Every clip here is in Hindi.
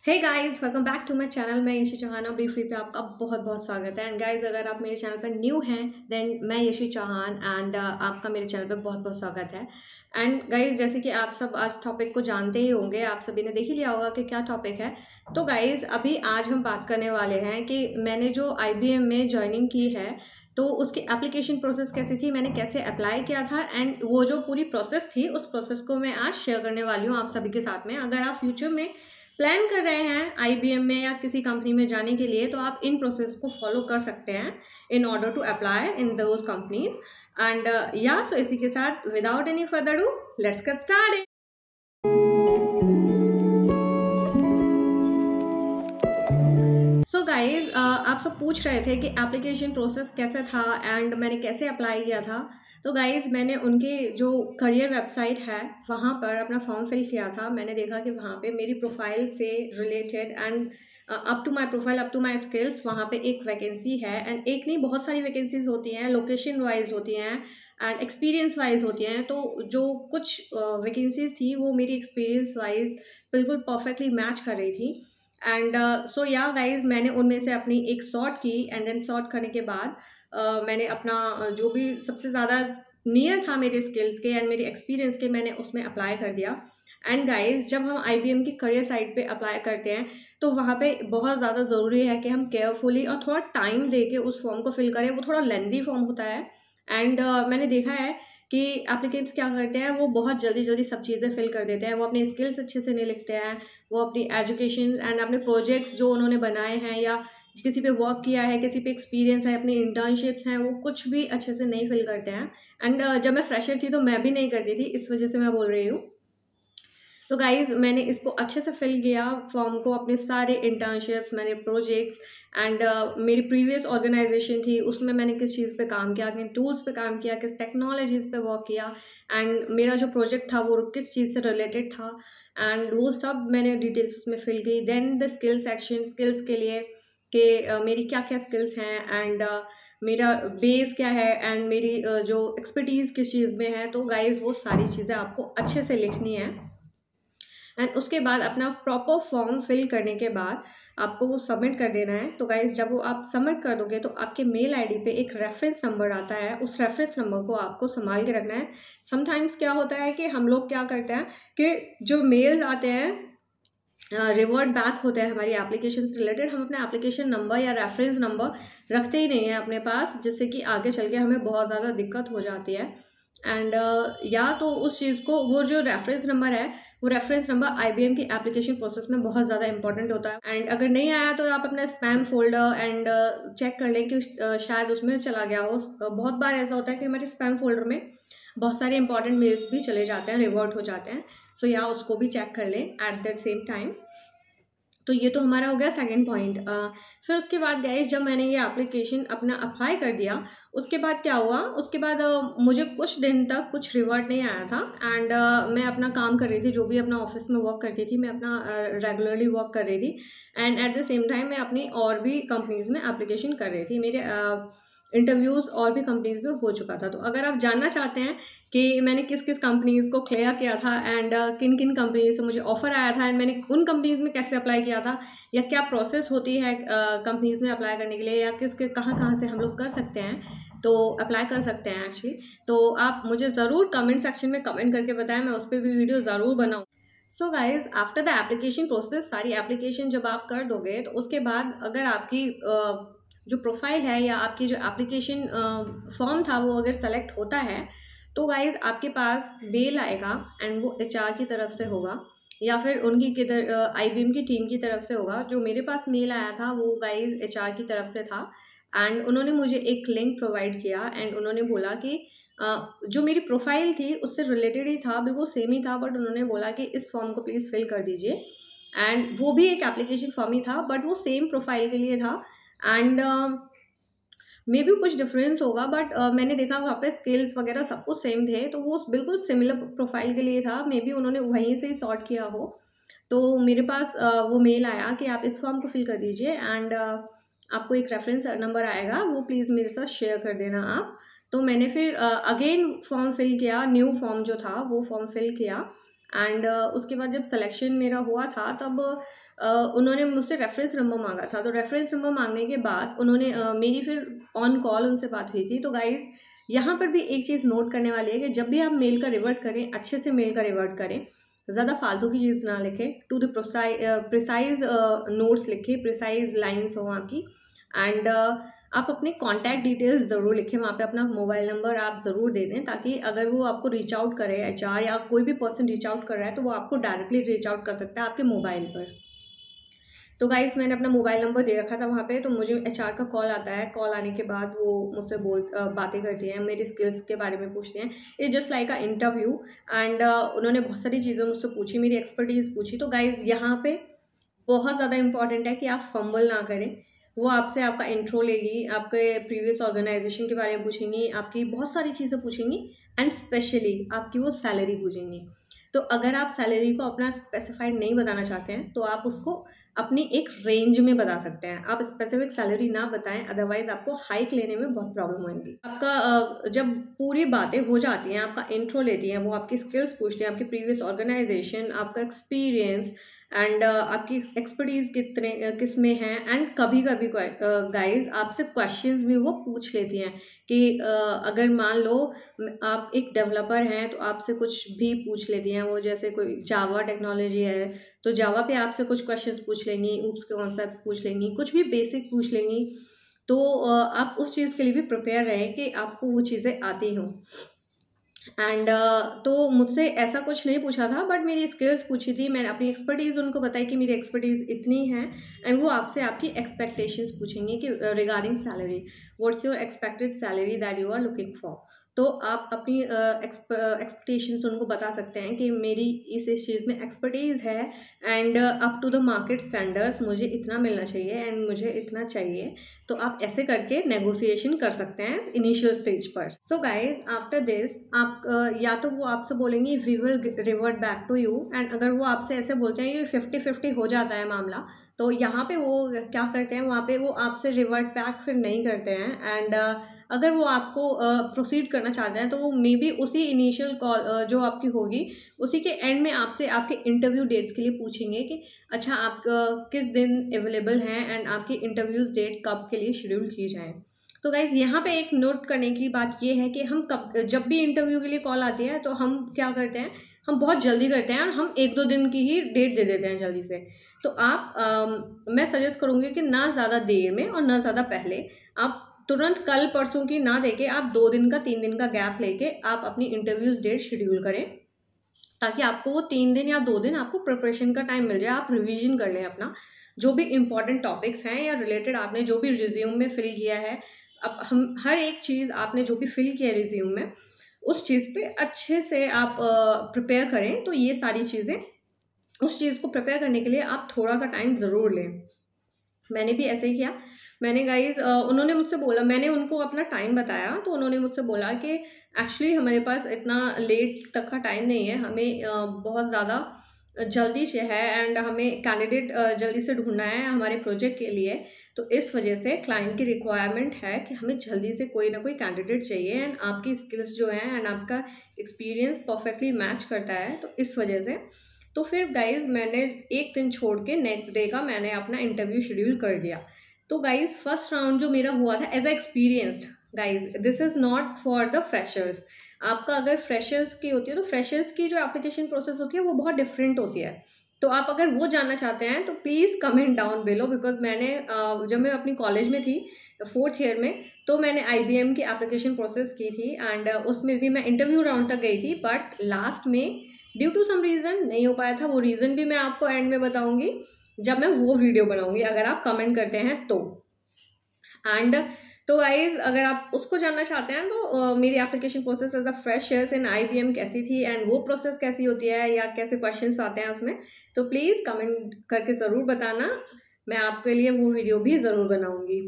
Hey guys, welcome back to my channel. मैं यशी चौहान और बी फ्री पे आपका बहुत बहुत स्वागत है। एंड गाइस, अगर आप मेरे चैनल पर न्यू हैं देन मैं यशी चौहान एंड आपका मेरे चैनल पे बहुत बहुत स्वागत है। एंड गाइस, जैसे कि आप सब आज टॉपिक को जानते ही होंगे, आप सभी ने देख ही लिया होगा कि क्या टॉपिक है। तो गाइस, अभी आज हम बात करने वाले हैं कि मैंने जो IBM में ज्वाइनिंग की है तो उसकी एप्लीकेशन प्रोसेस कैसी थी, मैंने कैसे अप्लाई किया था एंड वो जो पूरी प्रोसेस थी उस प्रोसेस को मैं आज शेयर करने वाली हूँ आप सभी के साथ में। अगर आप फ्यूचर में प्लान कर रहे हैं IBM में या किसी कंपनी में जाने के लिए तो आप इन प्रोसेस को फॉलो कर सकते हैं in order to apply in those companies. And yeah so इसी के साथ without any further do let's get started. So guys, आप सब पूछ रहे थे कि एप्लीकेशन प्रोसेस कैसे था एंड मैंने कैसे अप्लाई किया था। तो गाइज, मैंने उनके जो करियर वेबसाइट है वहाँ पर अपना फॉर्म फिल किया था। मैंने देखा कि वहाँ पे मेरी प्रोफाइल से related and up to my profile, up to my skills वहाँ पे एक वैकेंसी है। एंड एक नहीं, बहुत सारी वैकेंसीज होती हैं, लोकेशन वाइज होती हैं एंड एक्सपीरियंस वाइज होती हैं। तो जो कुछ वैकेंसीज थी वो मेरी एक्सपीरियंस वाइज बिल्कुल परफेक्टली मैच कर रही थी। एंड सो या गाइज, मैंने उनमें से अपनी एक सॉर्ट की एंड देन सॉर्ट करने के बाद मैंने अपना जो भी सबसे ज़्यादा नियर था मेरे स्किल्स के एंड मेरे एक्सपीरियंस के, मैंने उसमें अप्लाई कर दिया। एंड गाइज, जब हम IBM की करियर साइट पे अप्लाई करते हैं तो वहाँ पे बहुत ज़्यादा ज़रूरी है कि हम केयरफुली और थोड़ा टाइम दे के उस फॉर्म को फिल करें। वो थोड़ा लेंदी फॉर्म होता है एंड मैंने देखा है कि एप्लीकेंट्स क्या करते हैं, वो बहुत जल्दी जल्दी सब चीज़ें फिल कर देते हैं। वो अपने स्किल्स अच्छे से नहीं लिखते हैं, वो अपनी एजुकेशन एंड अपने प्रोजेक्ट्स जो उन्होंने बनाए हैं या किसी पे वर्क किया है, किसी पे एक्सपीरियंस है, अपनी इंटर्नशिप्स हैं, वो कुछ भी अच्छे से नहीं फिल करते हैं। एंड जब मैं फ्रेशर थी तो मैं भी नहीं करती थी, इस वजह से मैं बोल रही हूँ। तो गाइज, मैंने इसको अच्छे से फिल किया फॉर्म को, अपने सारे इंटर्नशिप्स, मैंने प्रोजेक्ट्स एंड मेरी प्रीवियस ऑर्गेनाइजेशन थी उसमें मैंने किस चीज़ पे काम किया, किन टूल्स पे काम किया, किस टेक्नोलॉजीज पे वर्क किया एंड मेरा जो प्रोजेक्ट था वो किस चीज़ से रिलेटेड था एंड वो सब मैंने डिटेल्स उसमें फिल की। Then the skill section, skills के लिए कि मेरी क्या क्या स्किल्स हैं एंड मेरा बेस क्या है एंड मेरी जो एक्सपर्टीज़ किस चीज़ में है। तो गाइज, वो सारी चीज़ें आपको अच्छे से लिखनी है एंड उसके बाद अपना प्रॉपर फॉर्म फिल करने के बाद आपको वो सबमिट कर देना है। तो गाइज, जब वो आप सबमिट कर दोगे तो आपके मेल ID पे एक रेफरेंस नंबर आता है, उस रेफरेंस नंबर को आपको संभाल के रखना है। समटाइम्स क्या होता है कि हम लोग क्या करते हैं कि जो मेल्स आते हैं रिवर्ट बैक होते हैं हमारी एप्लीकेशन से रिलेटेड, हम अपना एप्लीकेशन नंबर या रेफरेंस नंबर रखते ही नहीं हैं अपने पास, जिससे कि आगे चल के हमें बहुत ज़्यादा दिक्कत हो जाती है। एंड या तो उस चीज़ को, वो जो रेफरेंस नंबर है वो रेफरेंस नंबर IBM की एप्लीकेशन प्रोसेस में बहुत ज़्यादा इंपॉर्टेंट होता है। एंड अगर नहीं आया तो आप अपना स्पैम फोल्डर एंड चेक कर लें कि शायद उसमें चला गया हो। बहुत बार ऐसा होता है कि हमारे स्पैम फोल्डर में बहुत सारे इंपॉर्टेंट मेल्स भी चले जाते हैं, रिवर्ट हो जाते हैं। सो या उसको भी चेक कर लें एट द सेम टाइम। तो ये तो हमारा हो गया सेकंड पॉइंट। फिर उसके बाद गाइस, जब मैंने ये एप्लीकेशन अपना अप्लाई कर दिया उसके बाद क्या हुआ, उसके बाद मुझे कुछ दिन तक कुछ रिवर्ट नहीं आया था एंड मैं अपना काम कर रही थी, जो भी अपना ऑफिस में वर्क करती थी मैं अपना रेगुलरली वर्क कर रही थी and at the same time मैं अपनी और भी कंपनीज में एप्लीकेशन कर रही थी। मेरे इंटरव्यूज़ और भी कंपनीज में हो चुका था। तो अगर आप जानना चाहते हैं कि मैंने किस किस कंपनीज को क्लियर किया था एंड किन किन कंपनीज से मुझे ऑफर आया था एंड मैंने उन कंपनीज में कैसे अप्लाई किया था या क्या प्रोसेस होती है कंपनीज में अप्लाई करने के लिए या किस कहाँ से हम लोग कर सकते हैं, तो अप्लाई कर सकते हैं एक्चुअली, तो आप मुझे ज़रूर कमेंट सेक्शन में कमेंट करके बताएं, मैं उस पर भी वीडियो ज़रूर बनाऊँ। So guys, after the application process, सारी एप्लीकेशन जब आप कर दोगे तो उसके बाद अगर आपकी जो प्रोफाइल है या आपकी जो एप्लीकेशन फॉर्म था वो अगर सेलेक्ट होता है तो गाइज आपके पास मेल आएगा एंड वो HR की तरफ से होगा या फिर उनकी किधर IBM की टीम की तरफ से होगा। जो मेरे पास मेल आया था वो गाइज HR की तरफ से था एंड उन्होंने मुझे एक लिंक प्रोवाइड किया एंड उन्होंने बोला कि जो मेरी प्रोफाइल थी उससे रिलेटेड ही था, बिल्कुल सेम ही था, बट उन्होंने बोला कि इस फॉर्म को प्लीज़ फिल कर दीजिए। एंड वो भी एक एप्लीकेशन फॉर्म ही था बट वो सेम प्रोफाइल के लिए था एंड मे बी कुछ डिफरेंस होगा बट मैंने देखा वहाँ पे स्किल्स वगैरह सब कुछ सेम थे, तो वो बिल्कुल सिमिलर प्रोफाइल के लिए था। मे बी उन्होंने वहीं से ही सॉर्ट किया हो। तो मेरे पास वो मेल आया कि आप इस फॉर्म को फिल कर दीजिए एंड आपको एक रेफरेंस नंबर आएगा, वो प्लीज़ मेरे साथ शेयर कर देना आप। तो मैंने फिर अगेन फॉर्म फिल किया, न्यू फॉर्म जो था वो फॉर्म फिल किया एंड उसके बाद जब सिलेक्शन मेरा हुआ था तब उन्होंने मुझसे रेफरेंस नंबर मांगा था। तो रेफरेंस नंबर मांगने के बाद उन्होंने मेरी फिर ऑन कॉल उनसे बात हुई थी। तो गाइज़ यहाँ पर भी एक चीज़ नोट करने वाली है कि जब भी आप मेल का रिवर्ट करें, अच्छे से मेल का रिवर्ट करें, ज़्यादा फालतू की चीज़ ना लिखें, टू द प्रिसाइज नोट्स लिखें, प्रिसाइज लाइन्स हो आपकी। एंड आप अपने कॉन्टैक्ट डिटेल्स ज़रूर लिखें, वहाँ पे अपना मोबाइल नंबर आप ज़रूर दे दें, ताकि अगर वो आपको रीच आउट करे, एचआर या कोई भी पर्सन रीच आउट कर रहा है तो वो आपको डायरेक्टली रीच आउट कर सकता है आपके मोबाइल पर। तो गाइस मैंने अपना मोबाइल नंबर दे रखा था वहाँ पे। तो मुझे एचआर का कॉल आता है, कॉल आने के बाद वो मुझसे बातें करती हैं, मेरी स्किल्स के बारे में पूछते हैं। It's just like a interview. And उन्होंने बहुत सारी चीज़ें मुझसे पूछी, मेरी एक्सपर्टीज़ पूछी। तो गाइस यहाँ पे बहुत ज़्यादा इंपॉर्टेंट है कि आप फंबल ना करें। वो आपसे आपका इंट्रो लेगी, आपके प्रीवियस ऑर्गेनाइजेशन के बारे में पूछेंगी, आपकी बहुत सारी चीज़ें पूछेंगी एंड स्पेशली आपकी वो सैलरी पूछेंगी। तो अगर आप सैलरी को अपना स्पेसिफाइड नहीं बताना चाहते हैं तो आप उसको अपनी एक रेंज में बता सकते हैं। आप स्पेसिफिक सैलरी ना बताएं, अदरवाइज आपको हाइक लेने में बहुत प्रॉब्लम होगी। आपका जब पूरी बातें हो जाती हैं, आपका इंट्रो लेती हैं, वो आपकी स्किल्स पूछते हैं, आपकी प्रीवियस ऑर्गेनाइजेशन, आपका एक्सपीरियंस एंड आपकी एक्सपर्टीज किस में है। एंड कभी कभी गाइज आपसे क्वेश्चंस भी वो पूछ लेती हैं कि अगर मान लो आप एक डेवलपर हैं तो आपसे कुछ भी पूछ लेती हैं वो, जैसे कोई जावा टेक्नोलॉजी है तो जावा पे आपसे कुछ क्वेश्चंस पूछ लेंगी, ऊप्स के कॉन्सेप्ट पूछ लेंगी, कुछ भी बेसिक पूछ लेंगी। तो आप उस चीज़ के लिए भी प्रिपेयर रहें कि आपको वो चीज़ें आती हों। एंड तो मुझसे ऐसा कुछ नहीं पूछा था, बट मेरी स्किल्स पूछी थी, मैंने अपनी एक्सपर्टीज़ उनको बताई कि मेरी एक्सपर्टीज़ इतनी है। एंड वो आपसे आपकी एक्सपेक्टेशंस पूछेंगे कि regarding salary, what's your expected salary that you are looking for. तो आप अपनी एक्सपेक्टेशंस उनको बता सकते हैं कि मेरी इस चीज़ में एक्सपर्टीज़ है and up to the market standards मुझे इतना मिलना चाहिए एंड मुझे इतना चाहिए। तो आप ऐसे करके नेगोशिएशन कर सकते हैं इनिशियल स्टेज पर। सो गाइज आफ्टर दिस आप या तो वो आपसे बोलेंगे we will revert back to you. And अगर वो आपसे ऐसे बोलते हैं कि 50-50 हो जाता है मामला, तो यहाँ पे वो क्या करते हैं, वहाँ पे वो आपसे रिवर्ट बैक फिर नहीं करते हैं। एंड अगर वो आपको प्रोसीड करना चाहते हैं तो वो मे बी उसी इनिशियल कॉल जो आपकी होगी उसी के एंड में आपसे आपके इंटरव्यू डेट्स के लिए पूछेंगे कि अच्छा आप किस दिन अवेलेबल हैं एंड आपकी इंटरव्यूज डेट कब के लिए शेड्यूल की जाए। तो गाइज यहाँ पे एक नोट करने की बात ये है कि हम कब जब भी इंटरव्यू के लिए कॉल आती है तो हम क्या करते हैं, हम बहुत जल्दी करते हैं और हम 1-2 दिन की ही डेट दे देते हैं जल्दी से। तो आप मैं सजेस्ट करूँगी कि ना ज़्यादा देर में और ना ज़्यादा पहले, आप तुरंत कल परसों की ना देके आप 2 दिन का 3 दिन का गैप लेके आप अपनी इंटरव्यूज डेट शेड्यूल करें, ताकि आपको वो 3 दिन या 2 दिन आपको प्रिपरेशन का टाइम मिल जाए। आप रिवीजन कर लें अपना जो भी इंपॉर्टेंट टॉपिक्स हैं या रिलेटेड आपने जो भी रिज्यूम में फिल किया है। अब हम हर एक चीज़ आपने जो भी फिल किया है रिज्यूम में, उस चीज़ पे अच्छे से आप प्रिपेयर करें। तो ये सारी चीज़ें, उस चीज़ को प्रिपेयर करने के लिए आप थोड़ा सा टाइम ज़रूर लें। मैंने भी ऐसे ही किया। मैंने गाइज़ उन्होंने मुझसे बोला, मैंने उनको अपना टाइम बताया तो उन्होंने मुझसे बोला कि एक्चुअली हमारे पास इतना लेट तक का टाइम नहीं है, हमें बहुत ज़्यादा जल्दी से है एंड हमें कैंडिडेट जल्दी से ढूंढना है हमारे प्रोजेक्ट के लिए। तो इस वजह से क्लाइंट की रिक्वायरमेंट है कि हमें जल्दी से कोई ना कोई कैंडिडेट चाहिए एंड आपकी स्किल्स जो हैं एंड आपका एक्सपीरियंस परफेक्टली मैच करता है। तो इस वजह से तो फिर गाइज मैंने एक दिन छोड़ के नेक्स्ट डे का मैंने अपना इंटरव्यू शेड्यूल कर दिया। तो गाइज फर्स्ट राउंड जो मेरा हुआ था as a experienced, guys this is not for the freshers. आपका अगर फ्रेशर्स की होती है तो फ्रेशर्स की जो एप्लीकेशन प्रोसेस होती है वो बहुत डिफरेंट होती है। तो आप अगर वो जानना चाहते हैं तो please comment down below, because मैंने जब मैं अपनी कॉलेज में थी 4th ईयर में, तो मैंने IBM की एप्लीकेशन प्रोसेस की थी एंड उसमें भी मैं इंटरव्यू राउंड तक गई थी, बट लास्ट में ड्यू टू सम रीज़न नहीं हो पाया था। वो रीज़न भी मैं आपको एंड में बताऊंगी जब मैं वो वीडियो बनाऊंगी, अगर आप कमेंट करते हैं तो। एंड तो गाइज अगर आप उसको जानना चाहते हैं तो मेरी application process as a freshers in IBM कैसी थी एंड वो प्रोसेस कैसी होती है या कैसे क्वेश्चंस आते हैं उसमें, तो प्लीज़ कमेंट करके ज़रूर बताना, मैं आपके लिए वो वीडियो भी ज़रूर बनाऊंगी।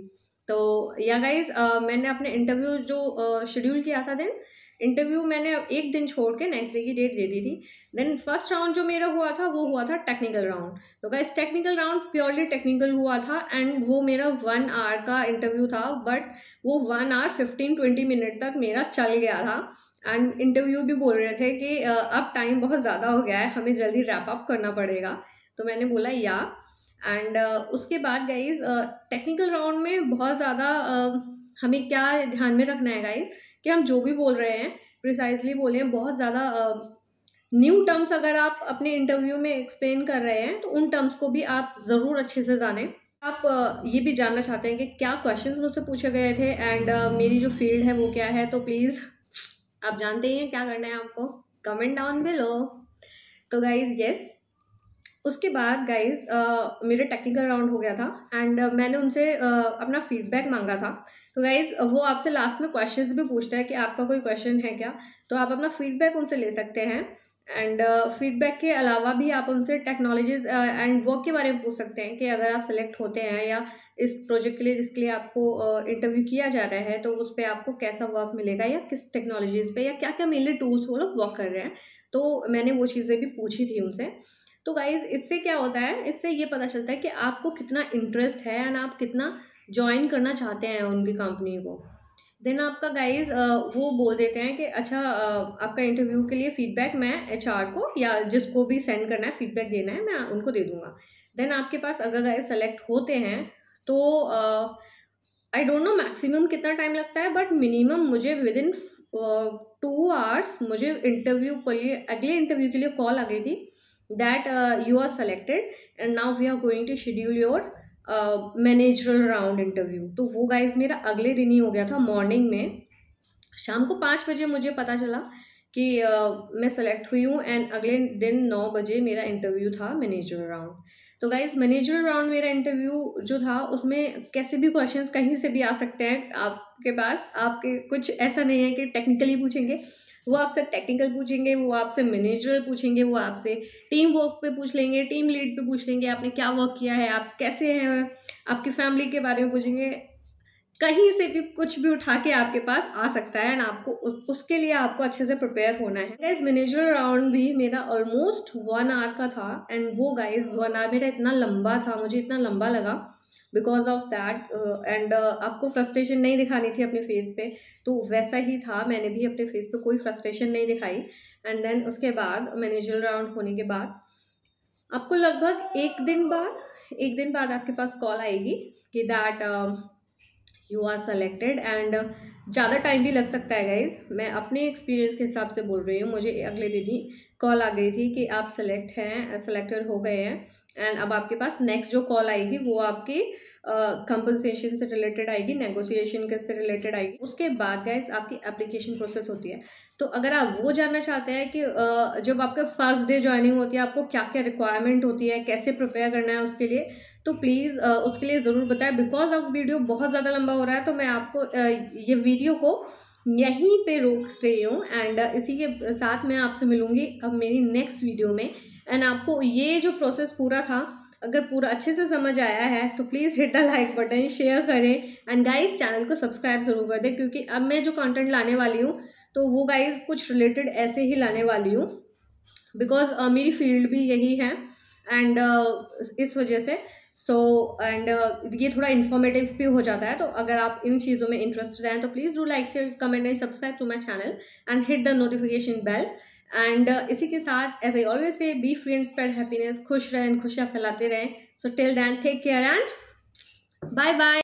तो या गाइज मैंने अपने इंटरव्यू जो शेड्यूल किया था, देन इंटरव्यू मैंने एक दिन छोड़ के नेक्स्ट डे की डेट दे दी थी। देन फर्स्ट राउंड जो मेरा हुआ था वो हुआ था टेक्निकल राउंड। तो guys technical round purely technical हुआ था एंड वो मेरा 1 आवर का इंटरव्यू था, बट वो 1 आवर 15-20 मिनट तक मेरा चल गया था एंड इंटरव्यू भी बोल रहे थे कि अब टाइम बहुत ज़्यादा हो गया है, हमें जल्दी रैप अप करना पड़ेगा। तो मैंने बोला या। एंड उसके बाद गाइज टेक्निकल राउंड में बहुत ज़्यादा हमें क्या ध्यान में रखना है गाइज कि हम जो भी बोल रहे हैं प्रिसाइजली बोलें। बहुत ज़्यादा न्यू टर्म्स अगर आप अपने इंटरव्यू में एक्सप्लेन कर रहे हैं तो उन टर्म्स को भी आप ज़रूर अच्छे से जानें। आप ये भी जानना चाहते हैं कि क्या क्वेश्चंस मुझसे पूछे गए थे एंड मेरी जो फील्ड है वो क्या है, तो प्लीज़ आप जानते ही हैं क्या करना है आपको, कमेंट डाउन बिलो। तो गाइज यस, उसके बाद गाइज मेरा टेक्निकल राउंड हो गया था एंड मैंने उनसे अपना फीडबैक मांगा था। तो गाइज वो आपसे लास्ट में क्वेश्चंस भी पूछता है कि आपका कोई क्वेश्चन है क्या, तो आप अपना फीडबैक उनसे ले सकते हैं। एंड फीडबैक के अलावा भी आप उनसे टेक्नोलॉजीज एंड वर्क के बारे में पूछ सकते हैं कि अगर आप सेलेक्ट होते हैं या इस प्रोजेक्ट के लिए जिसके लिए आपको इंटरव्यू किया जा रहा है तो उस पर आपको कैसा वर्क मिलेगा या किस टेक्नोलॉजीज पे या क्या क्या मेनली टूल्स वो लोग वर्क कर रहे हैं। तो मैंने वो चीज़ें भी पूछी थी उनसे। तो गाइज इससे क्या होता है, इससे ये पता चलता है कि आपको कितना इंटरेस्ट है एंड आप कितना ज्वाइन करना चाहते हैं उनकी कंपनी को। देन आपका गाइज वो बोल देते हैं कि अच्छा आपका इंटरव्यू के लिए फीडबैक मैं एचआर को या जिसको भी सेंड करना है फीडबैक देना है मैं उनको दे दूंगा। देन आपके पास अगर गाइज सेलेक्ट होते हैं तो आई डोंट नो मैक्सिमम कितना टाइम लगता है, बट मिनिमम मुझे विद इन 2 आवर्स मुझे इंटरव्यू के लिए अगले इंटरव्यू के लिए कॉल आ गई थी that you are selected and now we are going to schedule your managerial round interview. तो वो गाइज मेरा अगले दिन ही हो गया था मॉर्निंग में। शाम को 5 बजे मुझे पता चला कि मैं सेलेक्ट हुई हूँ एंड अगले दिन 9 बजे मेरा इंटरव्यू था मैनेजरल राउंड। तो गाइज मैनेजरल राउंड मेरा इंटरव्यू जो था उसमें कैसे भी क्वेश्चंस कहीं से भी आ सकते हैं आपके पास। आपके कुछ ऐसा नहीं है कि टेक्निकली पूछेंगे, वो आपसे टेक्निकल पूछेंगे, वो आपसे मैनेजरल पूछेंगे, वो आपसे टीम वर्क पे पूछ लेंगे, टीम लीड पे पूछ लेंगे, आपने क्या वर्क किया है, आप कैसे हैं, आपकी फैमिली के बारे में पूछेंगे। कहीं से भी कुछ भी उठा के आपके पास आ सकता है एंड आपको उसके लिए आपको अच्छे से प्रिपेयर होना है। गाइज मैनेजर राउंड भी मेरा ऑलमोस्ट 1 आवर का था एंड वो गाइज 1 आवर मेरा इतना लंबा था, मुझे इतना लंबा लगा बिकॉज ऑफ दैट। एंड आपको फ्रस्ट्रेशन नहीं दिखानी थी अपने फेस पे, तो वैसा ही था, मैंने भी अपने फेस पे कोई फ्रस्ट्रेशन नहीं दिखाई। एंड देन उसके बाद मैनेजर राउंड होने के बाद आपको लगभग एक दिन बाद आपके पास कॉल आएगी कि that you are selected. And ज़्यादा टाइम भी लग सकता है गाइज, मैं अपने एक्सपीरियंस के हिसाब से बोल रही हूँ। मुझे अगले दिन ही कॉल आ गई थी कि आप सेलेक्टेड हो गए हैं एंड अब आपके पास नेक्स्ट जो कॉल आएगी वो आपकी कंपनसेशन से रिलेटेड आएगी, नेगोशिएशन के से रिलेटेड आएगी। उसके बाद गाइज आपकी एप्लीकेशन प्रोसेस होती है। तो अगर आप वो जानना चाहते हैं कि जब आपका फर्स्ट डे ज्वाइनिंग होती है आपको क्या क्या रिक्वायरमेंट होती है, कैसे प्रिपेयर करना है उसके लिए, तो प्लीज़ उसके लिए ज़रूर बताएं। बिकॉज अब वीडियो बहुत ज़्यादा लंबा हो रहा है तो मैं आपको ये वीडियो को यहीं पे रोक रही हूँ एंड इसी के साथ मैं आपसे मिलूँगी अब मेरी नेक्स्ट वीडियो में। एंड आपको ये जो प्रोसेस पूरा था अगर पूरा अच्छे से समझ आया है तो please hit the like button, share करें एंड गाइस चैनल को सब्सक्राइब ज़रूर कर दें, क्योंकि अब मैं जो कंटेंट लाने वाली हूँ तो वो गाइस कुछ रिलेटेड ऐसे ही लाने वाली हूँ बिकॉज मेरी फील्ड भी यही है एंड इस वजह से एंड ये थोड़ा इन्फॉर्मेटिव भी हो जाता है। तो अगर आप इन चीज़ों में इंटरेस्टेड हैं तो please do like share comment and subscribe to my channel and hit the notification bell. And इसी के साथ as I always say be free and spread happiness, खुश रहें, खुशियाँ फैलाते रहें। So till then take care and bye bye.